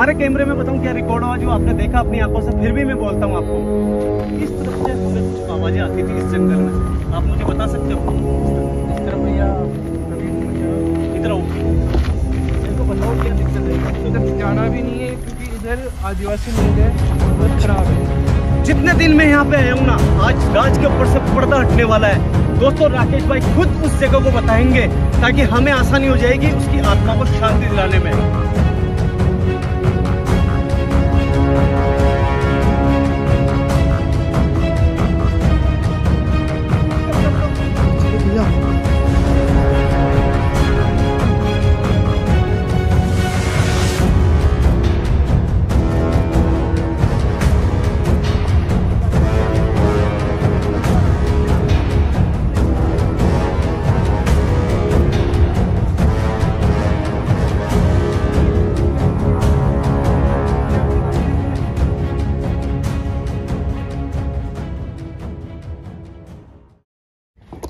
हमारे कैमरे में बताऊं क्या रिकॉर्ड हुआ जो आपने देखा अपनी आंखों से, फिर भी मैं बोलता हूं आपको, इस तरफ से हमें कुछ आवाजें आती थी इस जंगल में। आप मुझे बता सकते हो इस तरफ भैया इधर आओ, इनको बताओ क्या दिक्कत है। इधर जाना भी नहीं है क्योंकि इधर आदिवासी लोग हैं, बहुत खराब है। जितने दिन मैं यहाँ पे आया हूँ ना, आज राज के ऊपर से पर्दा हटने वाला है दोस्तों। राकेश भाई खुद उस जगह को बताएंगे ताकि हमें आसानी हो जाएगी उसकी आत्मा को शांति दिलाने में।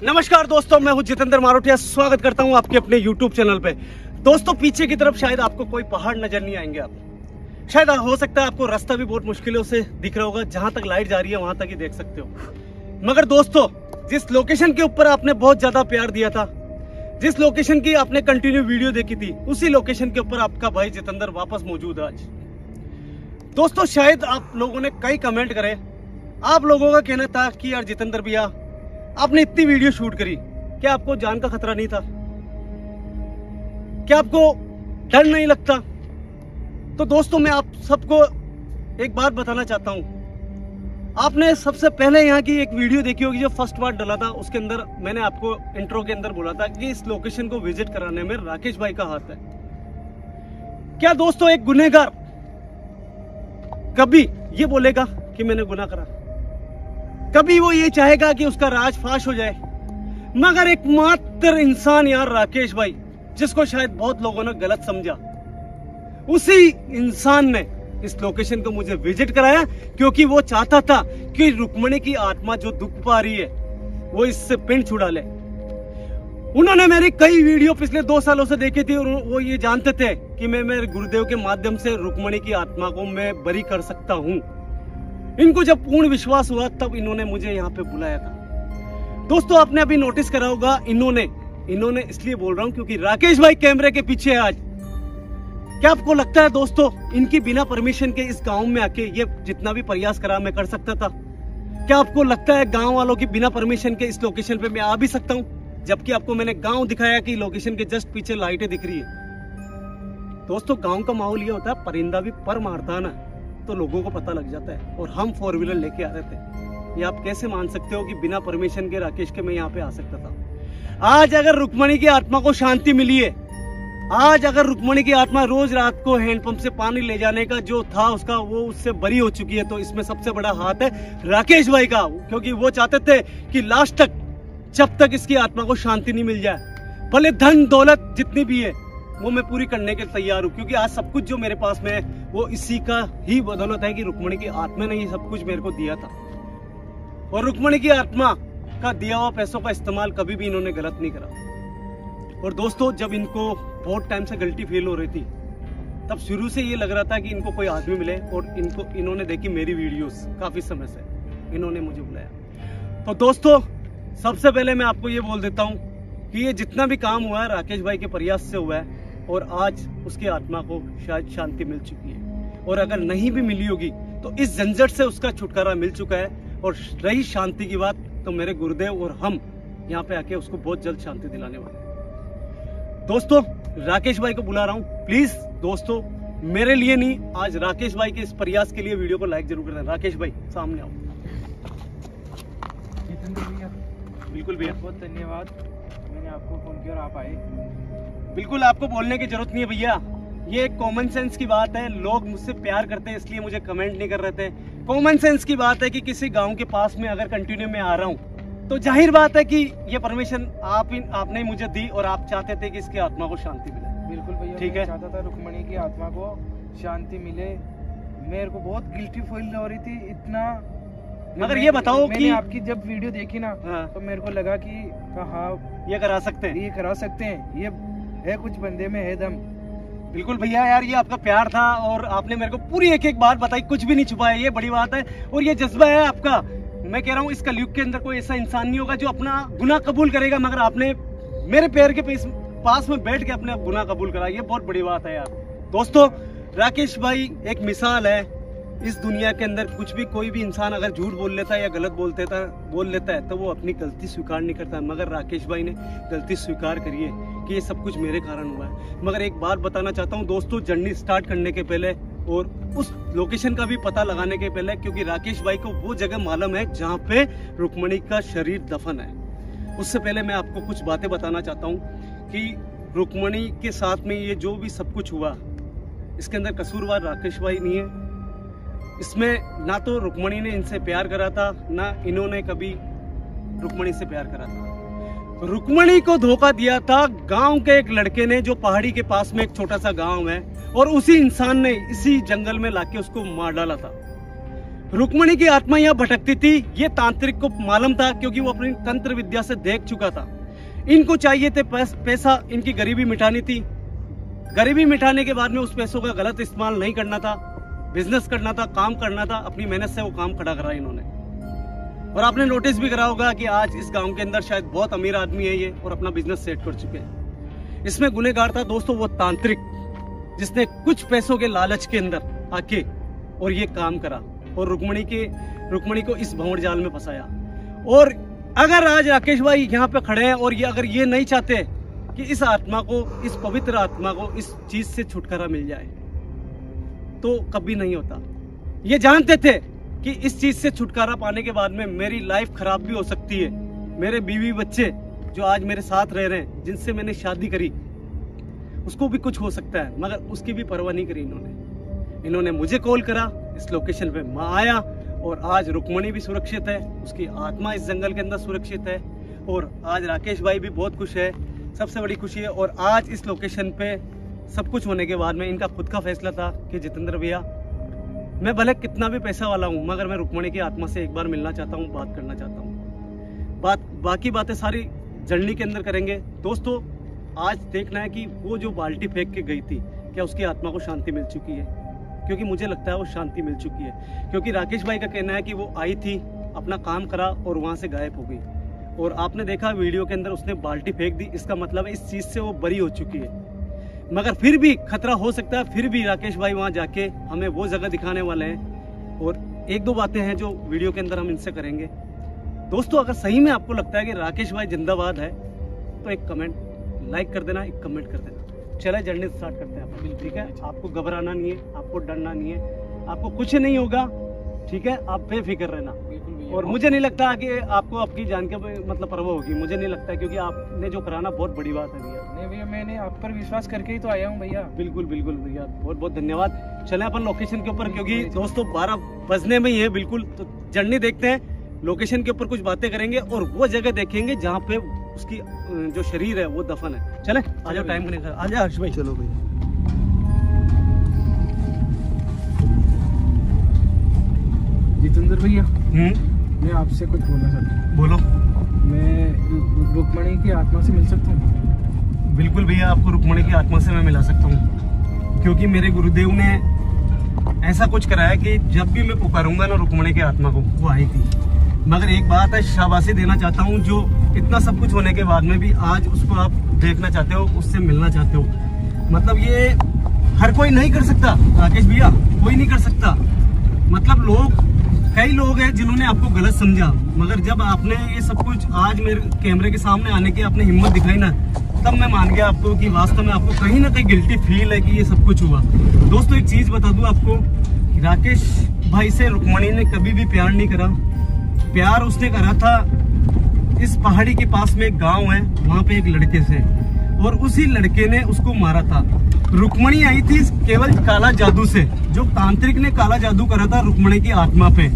नमस्कार दोस्तों, मैं हूं जितेंद्र मारोटिया, स्वागत करता हूं आपके अपने YouTube चैनल पे। दोस्तों पीछे की तरफ शायद आपको कोई पहाड़ नजर नहीं आएंगे, आप शायद हो सकता है आपको रास्ता भी बहुत मुश्किलों से दिख रहा होगा, जहां तक लाइट जा रही है वहां तक ही देख सकते हो। मगर दोस्तों जिस लोकेशन के ऊपर आपने बहुत ज्यादा प्यार दिया था, जिस लोकेशन की आपने कंटिन्यू वीडियो देखी थी, उसी लोकेशन के ऊपर आपका भाई जितेंद्र वापस मौजूद है आज। दोस्तों शायद आप लोगों ने कई कमेंट करे, आप लोगों का कहना था कि यार जितेंद्र भैया आपने इतनी वीडियो शूट करी, क्या आपको जान का खतरा नहीं था? क्या आपको डर नहीं लगता? तो दोस्तों मैं आप सबको एक बात बताना चाहता हूं। आपने सबसे पहले यहाँ की एक वीडियो देखी होगी जो फर्स्ट पार्ट डाला था, उसके अंदर मैंने आपको इंट्रो के अंदर बोला था कि इस लोकेशन को विजिट कराने में राकेश भाई का हाथ है। क्या दोस्तों एक गुनहगार कभी ये बोलेगा कि मैंने गुनाह करा? कभी वो ये चाहेगा कि उसका राज फाश हो जाए? मगर एकमात्र इंसान यार राकेश भाई, जिसको शायद बहुत लोगों ने गलत समझा, उसी इंसान ने इस लोकेशन को मुझे विजिट कराया क्योंकि वो चाहता था कि रुक्मणी की आत्मा जो दुख पा रही है वो इससे पिंड छुड़ा ले। उन्होंने मेरी कई वीडियो पिछले 2 सालों से देखी थी और वो ये जानते थे कि मैं मेरे गुरुदेव के माध्यम से रुक्मणी की आत्मा को मैं बरी कर सकता हूं। इनको जब पूर्ण विश्वास हुआ तब इन्होंने मुझे यहाँ पे बुलाया था। दोस्तों आपने अभी नोटिस करा होगा, इन्होंने इसलिए बोल रहा हूँ क्योंकि राकेश भाई कैमरे के पीछे है आज। क्या आपको लगता है दोस्तों इनकी बिना परमिशन के इस गांव में आके ये जितना भी प्रयास करा मैं कर सकता था? क्या आपको लगता है गांव वालों की बिना परमिशन के इस लोकेशन पे मैं आ भी सकता हूँ? जबकि आपको मैंने गांव दिखाया कि लोकेशन के जस्ट पीछे लाइटें दिख रही है। दोस्तों गांव का माहौल ये होता है, परिंदा भी पर मारता है ना तो लोगों को पता लग जाता है। और हम 4 व्हीलर लेके आ रहे थे, ये आप कैसे मान सकते हो कि बिना परमिशन के राकेश के मैं यहाँ पे आ सकता था? आज अगर रुक्मणी की आत्मा को शांति मिली है, आज अगर रुक्मणी की आत्मा रोज रात को हैंडपंप से पानी ले जाने का जो था उसका वो उससे बरी हो चुकी है, तो इसमें सबसे बड़ा हाथ है राकेश भाई का, क्योंकि वो चाहते थे कि लास्ट तक जब तक इसकी आत्मा को शांति नहीं मिल जाए, भले धन दौलत जितनी भी है वो मैं पूरी करने के तैयार हूँ। क्योंकि आज सब कुछ जो मेरे पास में है वो इसी का ही बदौलत है कि रुक्मणी की आत्मा ने ये सब कुछ मेरे को दिया था। और रुक्मणी की आत्मा का दिया हुआ पैसों का इस्तेमाल कभी भी इन्होंने गलत नहीं करा। और दोस्तों जब इनको बहुत टाइम से गलती फील हो रही थी, तब शुरू से ये लग रहा था कि इनको कोई आदमी मिले, और इन्होंने देखी मेरी वीडियोस काफी समय से, इन्होंने मुझे बुलाया। तो दोस्तों सबसे पहले मैं आपको ये बोल देता हूँ कि ये जितना भी काम हुआ है राकेश भाई के प्रयास से हुआ है, और आज उसकी आत्मा को शायद शांति मिल चुकी है। और अगर नहीं भी मिली होगी तो इस झंझट से उसका छुटकारा मिल चुका है। और रही शांति की बात, तो मेरे गुरुदेव और हम यहाँ पे आके उसको बहुत जल्द शांति दिलाने वाले हैं। दोस्तों राकेश भाई को बुला रहा हूँ, प्लीज दोस्तों मेरे लिए नहीं, आज राकेश भाई के इस प्रयास के लिए वीडियो को लाइक जरूर कर दें। राकेश भाई सामने आओ। बिल्कुल भैया, बहुत धन्यवाद, मैंने आपको फोन किया और आप आए। बिल्कुल आपको बोलने की जरूरत नहीं है भैया, ये एक कॉमन सेंस की बात है। लोग मुझसे प्यार करते हैं इसलिए मुझे कमेंट नहीं कर रहे थे। कॉमन सेंस की बात है कि किसी गांव के पास में अगर कंटिन्यू में आ रहा हूँ तो जाहिर बात है कि ये परमिशन आपने मुझे दी, और आप चाहते थे कि इसकी आत्मा को शांति मिले। बिल्कुल भैया, ठीक है, चाहता था रुक्मणी की आत्मा को शांति मिले। मेरे को बहुत गिल्टी फील हो रही थी इतना। मगर ये बताओ कि आपकी जब वीडियो देखी ना, तो मेरे को लगा कि हाँ ये करा सकते हैं, ये करा सकते हैं, ये है कुछ बंदे में है दम। बिल्कुल भैया यार, ये आपका प्यार था और आपने मेरे को पूरी एक एक बात बताई, कुछ भी नहीं छुपाया, ये बड़ी बात है। और ये जज्बा है आपका, मैं कह रहा हूँ इस कलयुग के अंदर कोई ऐसा इंसान नहीं होगा जो अपना गुनाह कबूल करेगा, मगर आपने मेरे पैर के पास में बैठ के अपने गुनाह कबूल करा, ये बहुत बड़ी बात है यार। दोस्तों, राकेश भाई एक मिसाल है। इस दुनिया के अंदर कुछ भी कोई भी इंसान अगर झूठ बोल लेता है या गलत बोल लेता है तो वो अपनी गलती स्वीकार नहीं करता, मगर राकेश भाई ने गलती स्वीकार करी है कि ये सब कुछ मेरे कारण हुआ है। मगर एक बात बताना चाहता हूँ दोस्तों, जर्नी स्टार्ट करने के पहले और उस लोकेशन का भी पता लगाने के पहले, क्योंकि राकेश भाई को वो जगह मालूम है जहाँ पे रुक्मणी का शरीर दफन है, उससे पहले मैं आपको कुछ बातें बताना चाहता हूँ कि रुक्मणी के साथ में ये जो भी सब कुछ हुआ, इसके अंदर कसूरवार राकेश भाई नहीं है। इसमें ना तो रुक्मणी ने इनसे प्यार करा था, ना इन्होंने कभी रुक्मणी से प्यार करा था। रुक्मणी को धोखा दिया था गांव के एक लड़के ने, जो पहाड़ी के पास में एक छोटा सा गांव है, और उसी इंसान ने इसी जंगल में लाके उसको मार डाला था। रुक्मणी की आत्मा यहाँ भटकती थी, ये तांत्रिक को मालूम था, क्योंकि वो अपनी तंत्र विद्या से देख चुका था। इनको चाहिए थे पैसा, इनकी गरीबी मिटानी थी। गरीबी मिटाने के बाद में उस पैसों का गलत इस्तेमाल नहीं करना था, बिजनेस करना था, काम करना था। अपनी मेहनत से वो काम खड़ा करा इन्होंने। और आपने नोटिस भी करा होगा कि आज इस गांव के अंदर शायद बहुत अमीर आदमी है ये, और अपना बिजनेस सेट कर चुके हैं। इसमें गुनहगार था दोस्तों वो तांत्रिक, जिसने कुछ पैसों के लालच के अंदर आके और ये काम करा और रुक्मणी को इस भंवर जाल में फंसाया। और अगर आज राकेश भाई यहाँ पे खड़े हैं और अगर ये नहीं चाहते कि इस आत्मा को, इस पवित्र आत्मा को इस चीज से छुटकारा मिल जाए, तो कभी नहीं होता। ये जानते थे कि इस चीज से छुटकारा पाने के बाद में मेरी लाइफ खराब भी हो सकती है। मेरे बीवी बच्चे जो आज मेरे साथ रह रहे हैं, जिनसे मैंने शादी करी, उसको भी कुछ हो सकता है, मगर उसकी भी परवाह नहीं करी इन्होंने मुझे कॉल करा, इस लोकेशन पे मैं आया, और आज रुक्मणी भी सुरक्षित है, उसकी आत्मा इस जंगल के अंदर सुरक्षित है, और आज राकेश भाई भी बहुत खुश है, सबसे बड़ी खुशी है। और आज इस लोकेशन पे सब कुछ होने के बाद में इनका खुद का फैसला था कि जितेंद्र भैया, मैं भले कितना भी पैसा वाला हूँ, मगर मैं रुक्मणी की आत्मा से एक बार मिलना चाहता हूँ, बात करना चाहता हूँ। बाकी बातें सारी जर्नी के अंदर करेंगे। दोस्तों, आज देखना है कि वो जो बाल्टी फेंक के गई थी, क्या उसकी आत्मा को शांति मिल चुकी है, क्योंकि मुझे लगता है वो शांति मिल चुकी है। क्योंकि राकेश भाई का कहना है कि वो आई थी, अपना काम करा और वहाँ से गायब हो गई। और आपने देखा वीडियो के अंदर उसने बाल्टी फेंक दी, इसका मतलब है इस चीज़ से वो बरी हो चुकी है। मगर फिर भी खतरा हो सकता है, फिर भी राकेश भाई वहाँ जाके हमें वो जगह दिखाने वाले हैं। और एक दो बातें हैं जो वीडियो के अंदर हम इनसे करेंगे। दोस्तों, अगर सही में आपको लगता है कि राकेश भाई जिंदाबाद है, तो एक कमेंट लाइक कर देना, एक कमेंट कर देना। चले जर्नी स्टार्ट करते हैं अपन, ठीक है? आपको घबराना नहीं है, आपको डरना नहीं है, आपको कुछ नहीं होगा, ठीक है? आप बेफिक्र रहना। और मुझे नहीं लगता कि आपको आपकी जान के मतलब परवाह होगी, मुझे नहीं लगता, क्योंकि आपने जो कराना बहुत बड़ी बात है भैया। नहीं भैया, मैंने आप पर विश्वास करके ही तो आया हूँ भैया। बिल्कुल बिल्कुल भैया, बहुत बहुत धन्यवाद। चले अपन लोकेशन के ऊपर, क्योंकि दोस्तों 12 बजने में ही है बिल्कुल। तो जर्नी देखते हैं, लोकेशन के ऊपर कुछ बातें करेंगे और वो जगह देखेंगे जहाँ पे उसकी जो शरीर है वो दफन है। चले, आ जाओ, टाइम नहीं, आ जाओ हर्ष भाई। चलो भैया। जितेंद्र भैया, मैं आपसे कुछ बोलना चाहता हूँ। बोलो। मैं रुक्मणी की आत्मा से मिल सकता हूँ? बिल्कुल भैया, आपको रुक्मणी की आत्मा से मैं मिला सकता हूँ, क्योंकि मेरे गुरुदेव ने ऐसा कुछ कराया कि जब भी मैं पुकारूंगा ना रुक्मणी की आत्मा को, वो आई थी। मगर एक बात है, शाबाशी देना चाहता हूँ, जो इतना सब कुछ होने के बाद में भी आज उसको आप देखना चाहते हो, उससे मिलना चाहते हो। मतलब ये हर कोई नहीं कर सकता राकेश भैया, कोई नहीं कर सकता। मतलब कई लोग हैं जिन्होंने आपको गलत समझा, मगर जब आपने ये सब कुछ आज मेरे कैमरे के सामने आने की आपने हिम्मत दिखाई ना, तब मैं मान गया आपको कि वास्तव में आपको कहीं ना कहीं गिल्टी फील है कि ये सब कुछ हुआ। दोस्तों, एक चीज बता दूं आपको, राकेश भाई से रुक्मणी ने कभी भी प्यार नहीं करा। प्यार उसने करा था इस पहाड़ी के पास में एक गांव है, वहां पे एक लड़के से, और उसी लड़के ने उसको मारा था। रुक्मणी आई थी केवल काला जादू से, जो तांत्रिक ने काला जादू करा था रुक्मणी की आत्मा पे,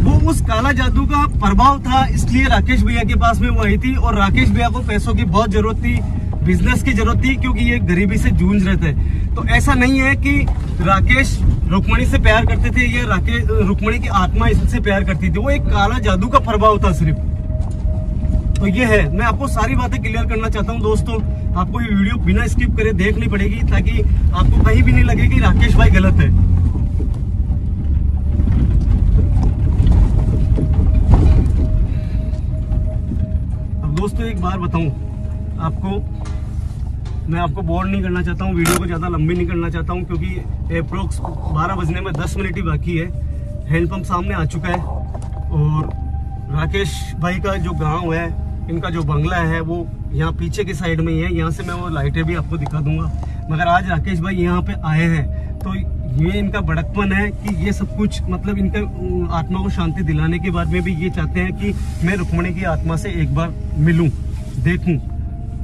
वो उस काला जादू का प्रभाव था, इसलिए राकेश भैया के पास में वो आई थी। और राकेश भैया को पैसों की बहुत जरूरत थी, बिजनेस की जरूरत थी, क्योंकि ये गरीबी से जूझ रहे थे। तो ऐसा नहीं है कि राकेश रुक्मणी से प्यार करते थे या रुक्मणी की आत्मा इससे प्यार करती थी, वो एक काला जादू का प्रभाव था सिर्फ। तो ये है, मैं आपको सारी बातें क्लियर करना चाहता हूँ दोस्तों। आपको ये वीडियो बिना स्किप करे देखनी पड़ेगी, ताकि आपको कहीं भी नहीं लगे कि राकेश भाई गलत है। अब दोस्तों एक बार बताऊं आपको, मैं आपको बोर नहीं करना चाहता हूं, वीडियो को ज़्यादा लंबी नहीं करना चाहता हूं, क्योंकि अप्रोक्स 12 बजने में 10 मिनट ही बाकी है। हैंडपंप सामने आ चुका है और राकेश भाई का जो गांव है, इनका जो बंगला है वो यहाँ पीछे की साइड में ही है। यहाँ से मैं वो लाइटें भी आपको दिखा दूंगा। मगर आज राकेश भाई यहाँ पे आए हैं तो ये इनका बड़कपन है कि ये सब कुछ मतलब इनका आत्मा को शांति दिलाने के बाद में भी ये चाहते हैं कि मैं रुक्मणी की आत्मा से एक बार मिलूं, देखूं।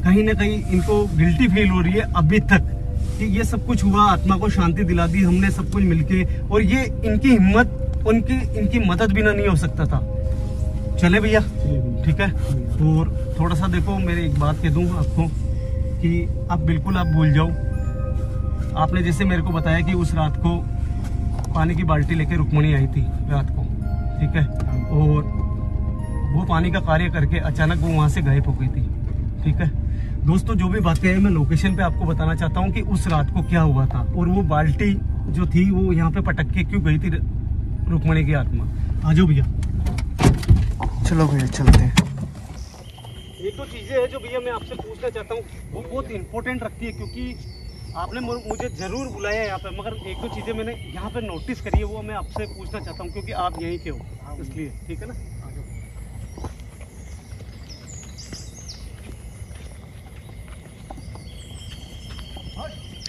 कहीं ना कहीं इनको गिल्टी फील हो रही है अभी तक कि ये सब कुछ हुआ, आत्मा को शांति दिला दी हमने सब कुछ मिलके, और ये इनकी हिम्मत इनकी मदद बिना नहीं हो सकता था। चले भैया, ठीक है। और थोड़ा सा देखो, मेरी एक बात कह दूं आपको कि आप बिल्कुल आप भूल जाओ। आपने जैसे मेरे को बताया कि उस रात को पानी की बाल्टी लेके रुक्मणी आई थी रात को, ठीक है, और वो पानी का कार्य करके अचानक वो वहां से गायब हो गई थी, ठीक है। दोस्तों जो भी बातें हैं मैं लोकेशन पे आपको बताना चाहता हूँ कि उस रात को क्या हुआ था, और वो बाल्टी जो थी वो यहाँ पे पटक के क्यों गई थी रुक्मणी की आत्मा। आ जाओ भैया, चलो भैया चलते हैं। एक दो चीजें हैं जो भैया मैं आपसे पूछना चाहता हूँ, वो बहुत इंपॉर्टेंट रखती है, क्योंकि आपने मुझे जरूर बुलाया यहाँ पे, मगर एक दो चीजें मैंने यहाँ पे नोटिस करी है, वो मैं आपसे पूछना चाहता हूँ क्योंकि आप यहीं के हो, इसलिए, ठीक है ना।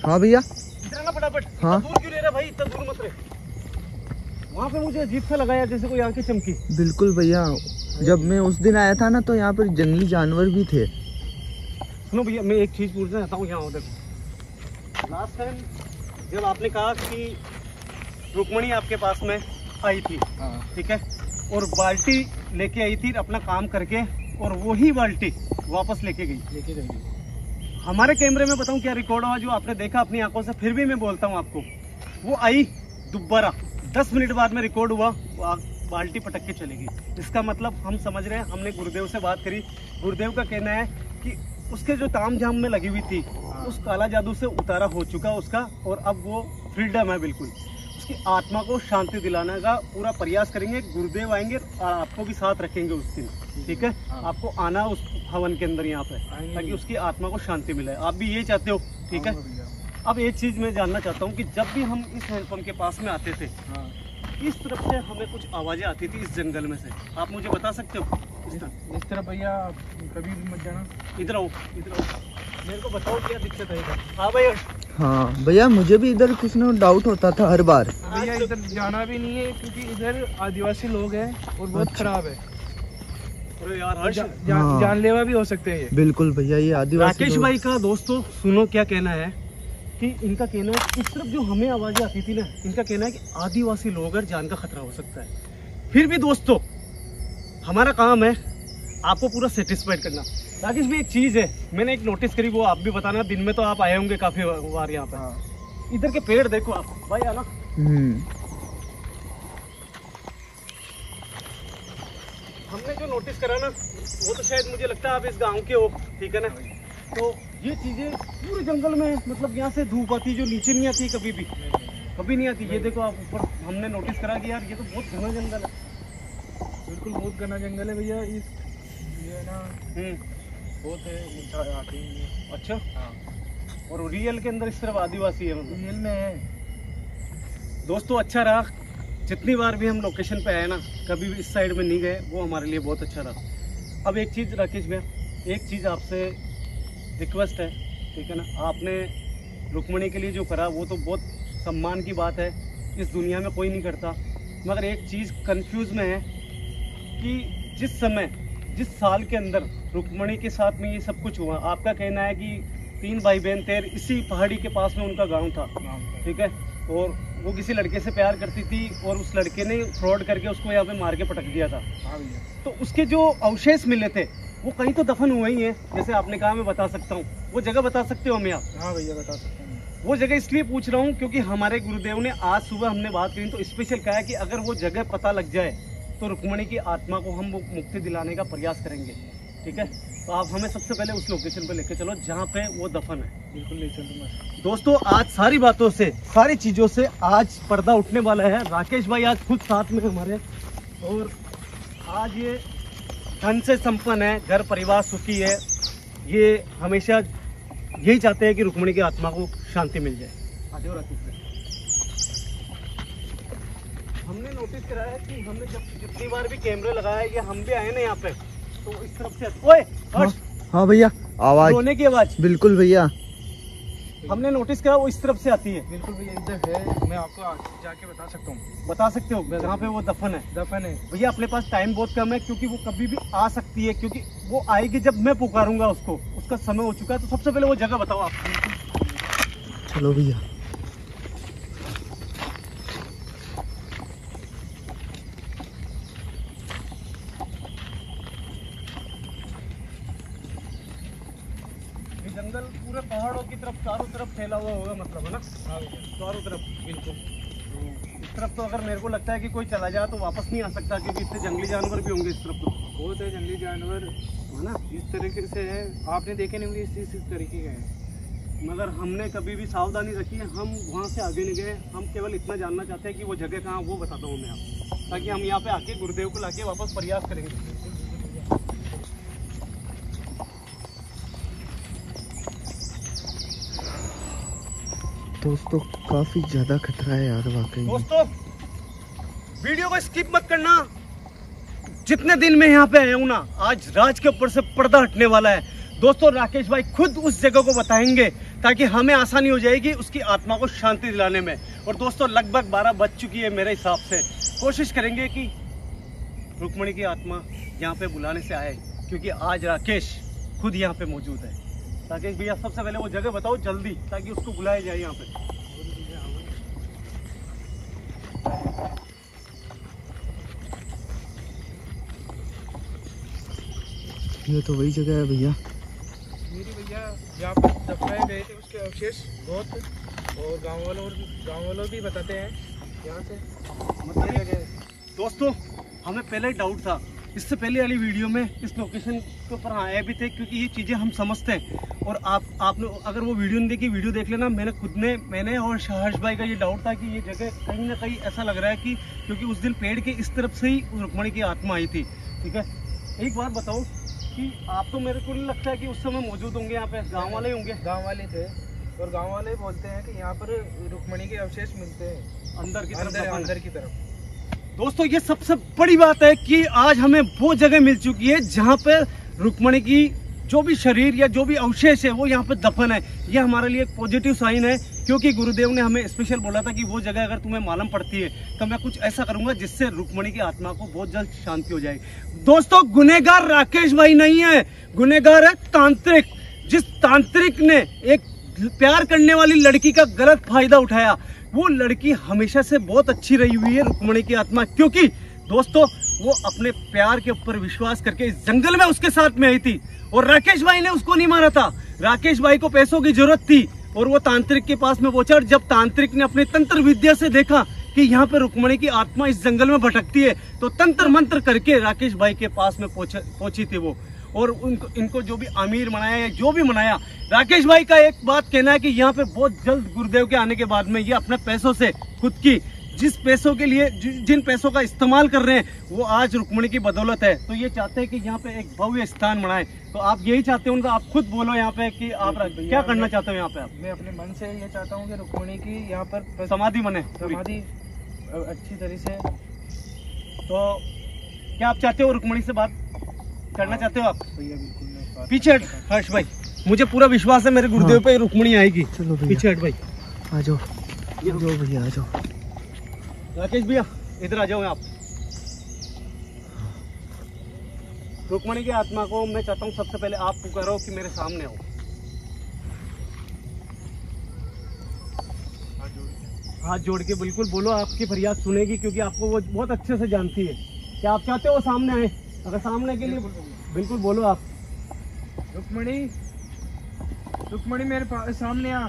हाँ भैया, इधर ना फटाफट। हाँ? दूर क्यों ले रहा भाई, इतना दूर मत रहे। वहाँ पे मुझे अजीब सा लगाया जैसे कोई आंखें चमकी। बिल्कुल भैया, जब मैं उस दिन आया था ना तो यहाँ पर जंगली जानवर भी थे। सुनो भैया, मैं एक चीज पूछना चाहता हूँ। यहाँ देखो, लास्ट टाइम जब आपने कहा कि रुक्मणी आपके पास में आई थी, ठीक है, और बाल्टी लेके आई थी अपना काम करके, और वही बाल्टी वापस लेके गई। हमारे कैमरे में बताऊं क्या रिकॉर्ड हुआ जो आपने देखा अपनी आंखों से, फिर भी मैं बोलता हूं आपको, वो आई दोबारा 10 मिनट बाद में रिकॉर्ड हुआ, वो बाल्टी पटक के चली गई। इसका मतलब हम समझ रहे हैं, हमने गुरुदेव से बात करी, गुरुदेव का कहना है कि उसके जो ताम झाम में लगी हुई थी उस काला जादू से उतारा हो चुका उसका, और अब वो फ्रीडम है बिल्कुल। उसकी आत्मा को शांति दिलाने का पूरा प्रयास करेंगे। गुरुदेव आएंगे और आपको भी साथ रखेंगे उस दिन, ठीक है। आपको आना उस हवन के अंदर यहाँ पे, ताकि उसकी आत्मा को शांति मिले। आप भी ये चाहते हो, ठीक है। अब एक चीज मैं जानना चाहता हूँ कि जब भी हम इस हैंडपंप के पास में आते थे, इस तरफ से हमें कुछ आवाजें आती थी इस जंगल में से, आप मुझे बता सकते हो? इस तरह भैया कभी भी मत जाना। इधर आओ, इधर आओ, मेरे को बताओ क्या दिक्कत है इधर। हाँ भैया। हाँ भैया, मुझे भी इधर कुछ ना डाउट होता था हर बार। भैया इधर जाना भी नहीं है क्योंकि इधर आदिवासी लोग हैं और बहुत खराब है। अरे यार हर्ष, जानलेवा भी हो सकते हैं ये। बिल्कुल भैया, ये आदिवासी राकेश भाई का दोस्तों सुनो क्या कहना है कि इनका कहना है इस तरफ जो हमें आवाजें आती थी ना, इनका कहना है कि आदिवासी लोग और जान का खतरा हो सकता है। फिर भी दोस्तों हमारा काम है आपको पूरा सेटिस्फाइड करना। राकेश भाई एक चीज है मैंने एक नोटिस करी, वो आप भी बताना। दिन में तो आप आए होंगे काफी बार यहाँ पे। इधर के पेड़ देखो आप भाई, आना। हमने जो नोटिस करा ना, वो तो शायद मुझे लगता है आप इस गांव के हो, ठीक है ना। तो ये चीजें पूरे जंगल में, मतलब यहाँ से धूप आती जो नीचे नहीं आती कभी भी, कभी नहीं आती। ये देखो आप ऊपर, हमने नोटिस करा कि यार ये तो बहुत घना जंगल है। बिल्कुल बहुत घना जंगल है भैया। इस ये ना बहुत है आते हैं। अच्छा, और रियल के अंदर इस तरफ आदिवासी है, मतलब रियल में है। दोस्तों अच्छा रहा, जितनी बार भी हम लोकेशन पे आए ना, कभी भी इस साइड में नहीं गए, वो हमारे लिए बहुत अच्छा रहा। अब एक चीज़ राकेश भैया, एक चीज़ आपसे रिक्वेस्ट है, ठीक है ना। आपने रुक्मणी के लिए जो करा वो तो बहुत सम्मान की बात है, इस दुनिया में कोई नहीं करता। मगर एक चीज़ कंफ्यूज में है कि जिस समय, जिस साल के अंदर रुक्मणी के साथ में ये सब कुछ हुआ, आपका कहना है कि 3 भाई बहन थे, इसी पहाड़ी के पास में उनका गाँव था, ठीक है, और वो किसी लड़के से प्यार करती थी और उस लड़के ने फ्रॉड करके उसको यहाँ पे मार के पटक दिया था। तो उसके जो अवशेष मिले थे वो कहीं तो दफन हुए ही हैं, जैसे आपने कहा। मैं बता सकता हूँ वो जगह, बता सकते हो हमें आप? हाँ भैया बता सकते हैं। वो जगह इसलिए पूछ रहा हूँ क्योंकि हमारे गुरुदेव ने आज सुबह हमने बात करी तो स्पेशल कहा कि अगर वो जगह पता लग जाए तो रुक्मणी की आत्मा को हम मुक्ति दिलाने का प्रयास करेंगे। ठीक है, तो आप हमें सबसे पहले उस लोकेशन पे लेके चलो जहाँ पे वो दफन है। बिल्कुल ले चलूंगा। दोस्तों आज सारी बातों से, सारी चीजों से आज पर्दा उठने वाला है। राकेश भाई आज खुद साथ में हमारे, और आज ये धन से संपन्न है, घर परिवार सुखी है। ये हमेशा यही चाहते हैं कि रुक्मणी की आत्मा को शांति मिल जाए। आ जाओ राकेश भाई। हमने नोटिस करा है कि हमने जब जितनी बार भी कैमरे लगाया है, ये हम भी आए ना यहाँ पे, तो इस तरफ से ओए हर्ष, हाँ भैया, आवाज, रोने की आवाज, बिल्कुल भैया हमने नोटिस करा वो इस तरफ से आती है। बिल्कुल भैया इधर है, मैं आपको जाके बता सकता हूँ। बता सकते हो जहाँ पे वो दफन है? दफन है भैया अपने पास टाइम बहुत कम है, क्योंकि वो कभी भी आ सकती है, क्योंकि वो आएगी जब मैं पुकारूंगा उसको, उसका समय हो चुका है। तो सबसे पहले वो जगह बताओ आप। चलो भैया। ये जंगल पूरे पहाड़ों की तरफ चारों तरफ फैला हुआ होगा, मतलब है ना? हाँ भैया चारों तरफ। बिल्कुल। इस तरफ तो अगर मेरे को लगता है कि कोई चला जाए तो वापस नहीं आ सकता, क्योंकि इससे जंगली जानवर भी होंगे इस तरफ तो, बहुत है जंगली जानवर, है ना? इस तरीके से है, आपने देखे नहीं होंगे इस तरीके के हैं। मगर हमने कभी भी सावधानी रखी है, हम वहाँ से आगे नहीं गए। हम केवल इतना जानना चाहते हैं कि वो जगह कहाँ, वो बताता हूँ मैं आपको, ताकि हम यहाँ पे आके गुरुदेव को लाके वापस प्रयास करेंगे। दोस्तों काफी ज्यादा खतरा है यार वाकई में। दोस्तों वीडियो को स्किप मत करना। जितने दिन में यहाँ पे आया हूँ ना, आज राज के ऊपर से पर्दा हटने वाला है। दोस्तों राकेश भाई खुद उस जगह को बताएंगे, ताकि हमें आसानी हो जाएगी उसकी आत्मा को शांति दिलाने में। और दोस्तों लगभग 12 बज चुकी है मेरे हिसाब से। कोशिश करेंगे कि रुक्मणी की आत्मा यहाँ पे बुलाने से आए, क्योंकि आज राकेश खुद यहाँ पे मौजूद है। राकेश भैया सबसे पहले वो जगह बताओ जल्दी, ताकि उसको बुलाया जाए यहाँ पे। ये तो वही जगह है भैया। मेरी भैया यहाँ पर दफनाए गए थे उसके अवशेष बहुत, और गाँव वालों भी बताते हैं यहाँ से मतलब ये जगह। दोस्तों हमें पहले डाउट था, इससे पहले वाली वीडियो में इस लोकेशन के ऊपर आए भी थे, क्योंकि ये चीज़ें हम समझते हैं। और आपने अगर वो वीडियो नहीं देखी, वीडियो देख लेना। मैंने और हर्ष भाई का ये डाउट था कि ये जगह कहीं ना कहीं ऐसा लग रहा है कि, क्योंकि उस दिन पेड़ के इस तरफ से ही रुक्मणी की आत्मा आई थी। ठीक है, एक बार बताओ कि आप तो, मेरे को नहीं लगता है कि उस समय मौजूद होंगे यहाँ पे, गाँव वाले होंगे। गाँव वाले थे, और गाँव वाले बोलते हैं कि यहाँ पर रुक्मणी के अवशेष मिलते हैं अंदर की तरफ, अंदर की तरफ। दोस्तों ये सबसे बड़ी बात है कि आज हमें वो जगह मिल चुकी है जहाँ पे रुक्मणी की जो भी शरीर या जो भी अवशेष है वो यहाँ पे दफन है। ये हमारे लिए एक पॉजिटिव साइन है, क्योंकि गुरुदेव ने हमें स्पेशल बोला था कि वो जगह अगर तुम्हें मालूम पड़ती है तो मैं कुछ ऐसा करूंगा जिससे रुक्मणी की आत्मा को बहुत जल्द शांति हो जाएगी। दोस्तों गुनहगार राकेश भाई नहीं है, गुनहगार है तांत्रिक। जिस तांत्रिक ने एक प्यार करने वाली लड़की का गलत फायदा उठाया, वो लड़की हमेशा से बहुत अच्छी रही हुई है रुक्मणी की आत्मा, क्योंकि दोस्तों वो अपने प्यार के ऊपर विश्वास करके इस जंगल में उसके साथ में आई थी, और राकेश भाई ने उसको नहीं मारा था। राकेश भाई को पैसों की जरूरत थी, और वो तांत्रिक के पास में पहुंचा। और जब तांत्रिक ने अपने तंत्र विद्या से देखा कि यहाँ पे रुक्मणी की आत्मा इस जंगल में भटकती है, तो तंत्र मंत्र करके राकेश भाई के पास में पहुंची थी वो। और इनको जो भी अमीर बनाया या जो भी मनाया, राकेश भाई का एक बात कहना है कि यहाँ पे बहुत जल्द गुरुदेव के आने के बाद में ये अपने पैसों से, खुद की जिस पैसों के लिए जिन पैसों का इस्तेमाल कर रहे हैं, वो आज रुक्मणी की बदौलत है। तो ये चाहते हैं कि यहाँ पे एक भव्य स्थान बनाए। तो आप यही चाहते हो उनका, आप खुद बोलो यहाँ पे कि आप क्या करना चाहते हो यहाँ पे? आप? मैं अपने मन से ये चाहता हूँ कि रुक्मणी की यहाँ पर समाधि बने, समाधि अच्छी तरह से। तो क्या आप चाहते हो रुक्मणी से बात करना चाहते हो आप? भैया बिल्कुल। पीछे हट हर्ष भाई, मुझे पूरा विश्वास है मेरे गुरुदेव पे रुक्मणी आएगी। चलो पीछे हट भाई, आ जाओ भैया, आ जाओ। राकेश भैया इधर आ जाओ आप। रुक्मणी की आत्मा को मैं चाहता हूँ सबसे पहले आप पुकारो कि मेरे सामने आओ। हाथ जोड़ के बिल्कुल बोलो, आपकी फरियाद सुनेगी, क्योंकि आपको वो बहुत अच्छे से जानती है। क्या आप चाहते हो वो सामने आए? अगर सामने के लिए बिल्कुल बोलो आप। रुक्मणी मेरे सामने आ,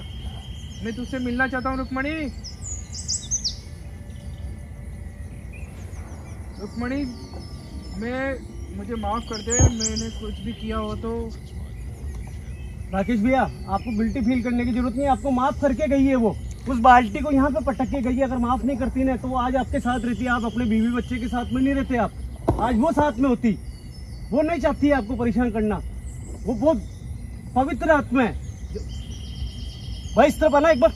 मैं तुझसे मिलना चाहता हूँ। रुक्मणी मैं मुझे माफ कर दे, मैंने कुछ भी किया हो तो। राकेश भैया, आपको गिल्टी फील करने की जरूरत नहीं, आपको माफ करके गई है वो। उस बाल्टी को यहाँ पे पटक के गई है। अगर माफ नहीं करती ना तो वो आज आपके साथ रहती। आप अपने बीवी बच्चे के साथ में नहीं रहते, आप आज वो साथ में होती। वो नहीं चाहती है आपको परेशान करना, वो बहुत पवित्र आत्मा है। भाई इस तरह बना एक बार,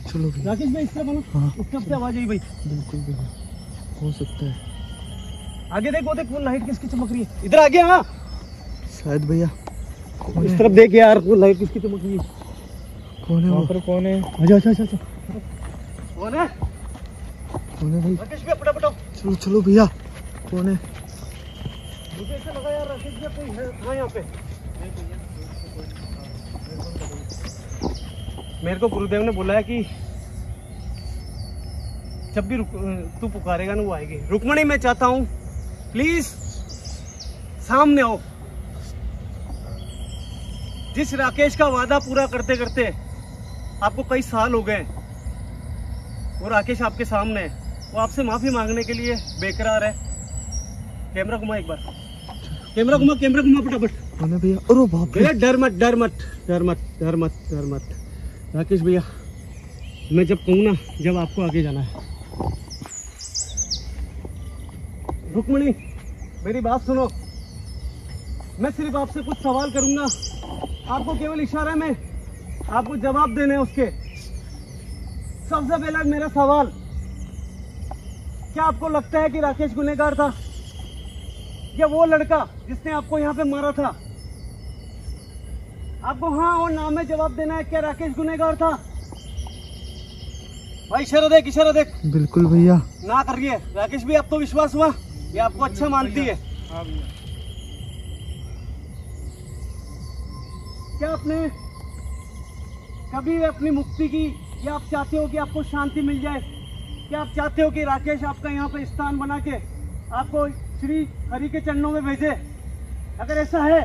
चलो राकेश भाई इस तरह बनो। हाँ। इस तरफ से आवाज आई भाई। बिल्कुल भैया, हो सकता है। आगे देख, वो देख, वो लाइट किसकी चमक रही है। इधर आगे। हाँ शायद भैया। इस तरफ देख यार, वो लाइट किसकी चमक रही है। कौन है वो? पर कौन है? अच्छा अच्छा अच्छा अच्छा, कौन है? कौन है भाई? राकेश भैया पटापट। चलो चलो भैया, कौन है? मुझे ऐसा लगा यार राकेश भैया कोई है हाँ यहाँ पे। मेरे को गुरुदेव ने बोला है कि जब भी तू पुकारेगा ना वो आएगी। रुक्मणी, मैं चाहता हूँ प्लीज सामने आओ। जिस राकेश का वादा पूरा करते करते आपको कई साल हो गए, वो राकेश आपके सामने है। वो आपसे माफी मांगने के लिए बेकरार है। कैमरा घुमा एक बार, कैमरा घुमा, कैमरा घुमा फटाफट। कौन है भैया? अरे बाप रे। डर मत डर मत डर मत डर मत डर मत। राकेश भैया, मैं जब कहूँ ना, जब आपको आगे जाना है। रुक्मणी मेरी बात सुनो, मैं सिर्फ आपसे कुछ सवाल करूंगा। आपको केवल इशारा में आपको जवाब देने हैं उसके। सबसे पहला मेरा सवाल, क्या आपको लगता है कि राकेश गुनहगार था, या वो लड़का जिसने आपको यहाँ पे मारा था? आपको हाँ और ना में जवाब देना है। क्या राकेश गुनहगार था? भाई इशारा देख, इशारा देख। बिल्कुल भैया। ना करिए राकेश भी, आपको विश्वास हुआ? ये आपको अच्छा मानती है? हाँ भैया। क्या आपने कभी अपनी मुक्ति की, या आप चाहते हो कि आपको शांति मिल जाए? क्या आप चाहते हो कि राकेश आपका यहाँ पे स्थान बना के आपको श्री हरि के चरणों में भेजे? अगर ऐसा है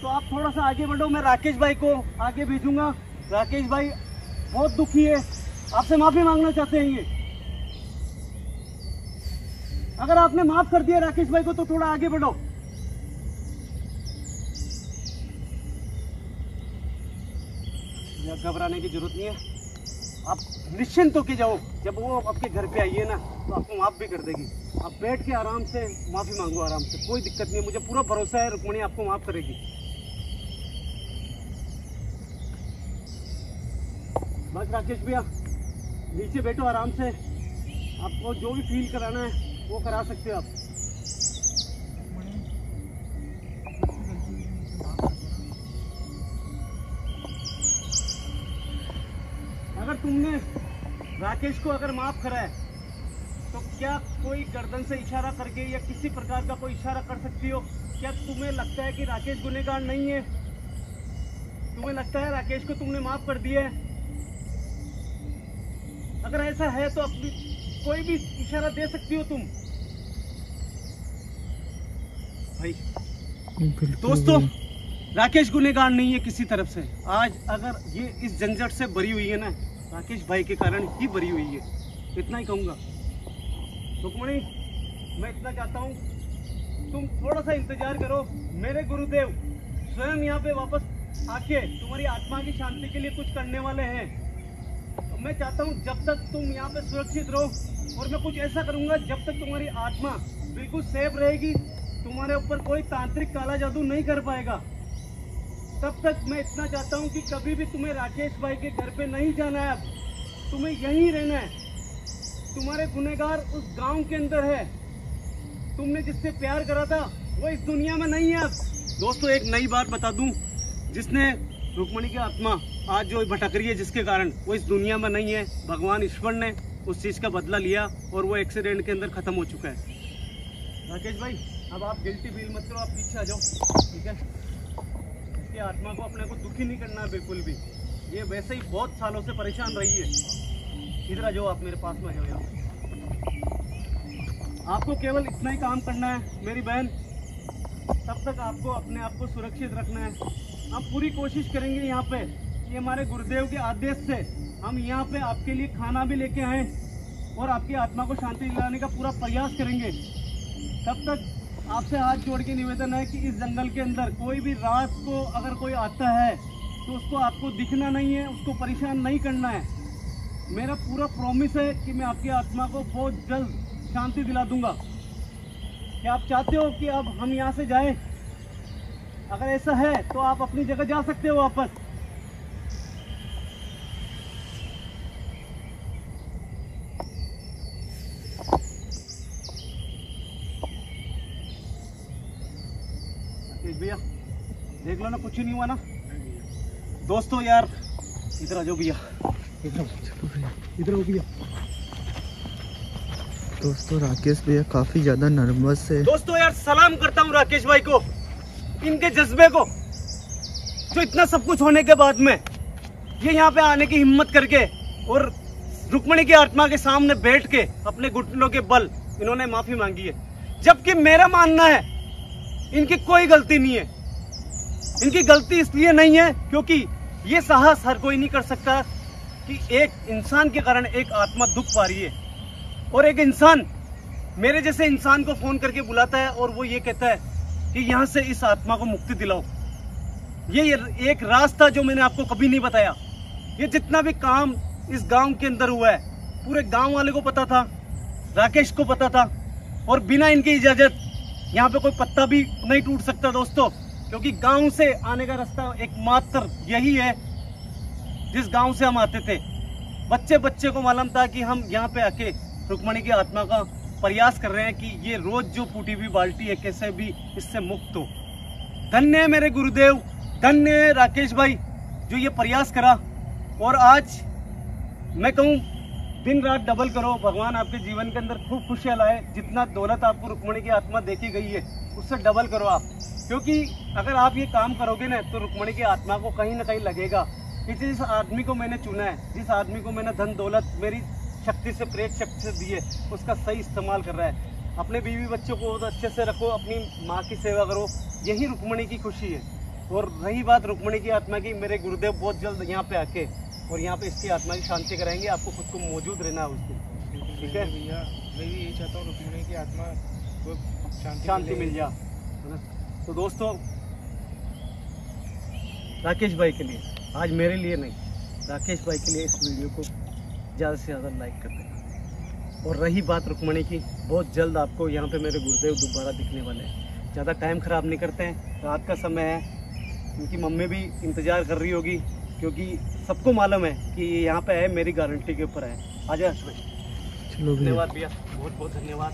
तो आप थोड़ा सा आगे बढ़ो, मैं राकेश भाई को आगे भेजूंगा। राकेश भाई बहुत दुखी है, आपसे माफी मांगना चाहते हैं ये। अगर आपने माफ कर दिया राकेश भाई को तो थोड़ा आगे बढ़ो। घबराने की जरूरत नहीं है, आप निश्चिंत होके जाओ। जब वो आपके घर पे आई है ना तो आपको माफ भी कर देगी। आप बैठ के आराम से माफी मांगो, आराम से, कोई दिक्कत नहीं है। मुझे पूरा भरोसा है रुक्मणी आपको माफ करेगी। बस राकेश भैया नीचे बैठो आराम से, आपको जो भी फील कराना है वो करा सकते हो आप। अगर तुमने राकेश को अगर माफ करा है तो क्या कोई गर्दन से इशारा करके या किसी प्रकार का कोई इशारा कर सकती हो? क्या तुम्हें लगता है कि राकेश गुनहगार नहीं है? तुम्हें लगता है राकेश को तुमने माफ कर दिया है? अगर ऐसा है तो अपनी कोई भी इशारा दे सकती हो तुम। भाई दोस्तों, राकेश गुनहगार नहीं है किसी तरफ से। आज अगर ये इस झंझट से बरी हुई है ना, राकेश भाई के कारण ही बरी हुई है, इतना ही कहूंगा। रुक्मणी, मैं इतना चाहता हूँ तुम थोड़ा सा इंतजार करो। मेरे गुरुदेव स्वयं यहाँ पे वापस आके तुम्हारी आत्मा की शांति के लिए कुछ करने वाले हैं। तो मैं चाहता हूँ जब तक तुम यहाँ पे सुरक्षित रहो, और मैं कुछ ऐसा करूंगा जब तक तुम्हारी आत्मा बिल्कुल सेफ रहेगी, तुम्हारे ऊपर कोई तांत्रिक काला जादू नहीं कर पाएगा, तब तक मैं इतना चाहता हूँ कि कभी भी तुम्हें राकेश भाई के घर पे नहीं जाना है। अब तुम्हें यहीं रहना है। तुम्हारे गुनहगार उस गांव के अंदर है। तुमने जिससे प्यार करा था वो इस दुनिया में नहीं है अब। दोस्तों, एक नई बात बता दूं, जिसने रुक्मणी की आत्मा आज जो भटक रही है, जिसके कारण वो इस दुनिया में नहीं है, भगवान ईश्वर ने उस चीज का बदला लिया और वो एक्सीडेंट के अंदर खत्म हो चुका है। राकेश भाई, अब आप गिल्टी फील मत करो, आप पीछे आ जाओ, ठीक है? इसकी आत्मा को अपने को दुखी नहीं करना है बिल्कुल भी। ये वैसे ही बहुत सालों से परेशान रही है। इधर आ जाओ, आप मेरे पास में आ जाओ। आपको केवल इतना ही काम करना है मेरी बहन, तब तक आपको अपने आप को सुरक्षित रखना है। हम पूरी कोशिश करेंगे यहाँ पे कि हमारे गुरुदेव के आदेश से हम यहाँ पे आपके लिए खाना भी लेके आए और आपकी आत्मा को शांति दिलाने का पूरा प्रयास करेंगे। तब तक आपसे हाथ जोड़ के निवेदन है कि इस जंगल के अंदर कोई भी रात को अगर कोई आता है तो उसको आपको दिखना नहीं है, उसको परेशान नहीं करना है। मेरा पूरा प्रॉमिस है कि मैं आपकी आत्मा को बहुत जल्द शांति दिला दूंगा। क्या आप चाहते हो कि अब हम यहाँ से जाएं? अगर ऐसा है तो आप अपनी जगह जा सकते हो वापस। भैया देख लो ना, कुछ ही नहीं हुआ ना दोस्तों। यार इधर आ जाओ भैया, इधर आओ भैया। दोस्तों राकेश भैया काफी ज्यादा नर्वस है। दोस्तों यार सलाम करता हूँ राकेश भाई को, इनके जज्बे को, जो इतना सब कुछ होने के बाद में ये यहाँ पे आने की हिम्मत करके और रुक्मणी की आत्मा के सामने बैठ के अपने घुटनों के बल इन्होंने माफी मांगी है। जबकि मेरा मानना है इनकी कोई गलती नहीं है। इनकी गलती इसलिए नहीं है क्योंकि ये साहस हर कोई नहीं कर सकता कि एक इंसान के कारण एक आत्मा दुख पा रही है और एक इंसान मेरे जैसे इंसान को फोन करके बुलाता है और वो ये कहता है कि यहाँ से इस आत्मा को मुक्ति दिलाओ। ये एक रास्ता जो मैंने आपको कभी नहीं बताया। ये जितना भी काम इस गांव के अंदर हुआ है पूरे गांव वाले को पता था, राकेश को पता था, और बिना इनकी इजाजत यहाँ पे कोई पत्ता भी नहीं टूट सकता दोस्तों, क्योंकि गांव से आने का रास्ता एकमात्र यही है जिस गांव से हम आते थे। बच्चे बच्चे को मालूम था कि हम यहाँ पे आके रुक्मणी की आत्मा का प्रयास कर रहे हैं कि ये रोज जो फूटी हुई बाल्टी है कैसे भी इससे मुक्त हो। धन्य है मेरे गुरुदेव, धन्य है राकेश भाई जो ये प्रयास करा। और आज मैं कहूँ दिन रात डबल करो, भगवान आपके जीवन के अंदर खूब खुशियाँ लाए। जितना दौलत आपको रुक्मणी की आत्मा देखी गई है उससे डबल करो आप, क्योंकि अगर आप ये काम करोगे ना तो रुक्मणी की आत्मा को कहीं ना कहीं लगेगा कि जिस आदमी को मैंने चुना है, जिस आदमी को मैंने धन दौलत मेरी शक्ति से, प्रेत शक्ति से दी है, उसका सही इस्तेमाल कर रहा है। अपने बीवी बच्चों को अच्छे से रखो, अपनी माँ की सेवा करो, यही रुक्मणी की खुशी है। और रही बात रुक्मणी की आत्मा की, मेरे गुरुदेव बहुत जल्द यहाँ पे आके और यहाँ पे इसकी आत्मा की शांति कराएंगे। आपको खुद को मौजूद रहना है उस दिन, ठीक है भैया? मैं भी यही चाहता हूँ रुक्मणी की आत्मा को शांति मिल जा। तो दोस्तों राकेश भाई के लिए, आज मेरे लिए नहीं, राकेश भाई के लिए इस वीडियो को ज़्यादा से ज़्यादा लाइक कर देना। और रही बात रुक्मणी की, बहुत जल्द आपको यहाँ पे मेरे गुरुदेव दोबारा दिखने वाले हैं। ज़्यादा टाइम ख़राब नहीं करते हैं, रात का समय है, उनकी मम्मी भी इंतज़ार कर रही होगी क्योंकि सबको मालूम है कि ये यहाँ पे है, मेरी गारंटी के ऊपर है। आ जाए हर्ष भाई। चलो धन्यवाद भैया, बहुत बहुत धन्यवाद।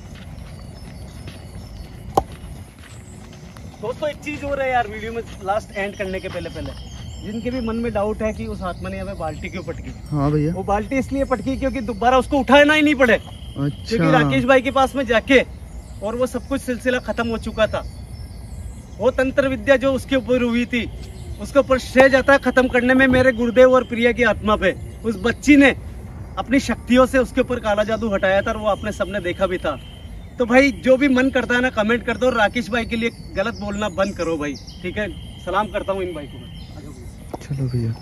दोस्तों एक चीज़ हो रहा है यार वीडियो में लास्ट एंड करने के पहले जिनके भी मन में डाउट है कि उस आत्मा ने यहाँ पे बाल्टी क्यों पटकी। हाँ भैया, वो बाल्टी इसलिए पटकी क्योंकि दोबारा उसको उठाना ही नहीं पड़े। अच्छा। क्योंकि राकेश भाई के पास में जाके और वो सब कुछ सिलसिला खत्म हो चुका था। वो तंत्र विद्या जो उसके ऊपर हुई थी उसके ऊपर श्रेय जाता है खत्म करने में मेरे गुरुदेव और प्रिया की आत्मा पे। उस बच्ची ने अपनी शक्तियों से उसके ऊपर काला जादू हटाया था और वो आपने सबने देखा भी था। तो भाई जो भी मन करता है ना कमेंट कर दो, राकेश भाई के लिए गलत बोलना बंद करो भाई, ठीक है? सलाम करता हूँ इन भाई को मैं। चलो भैया।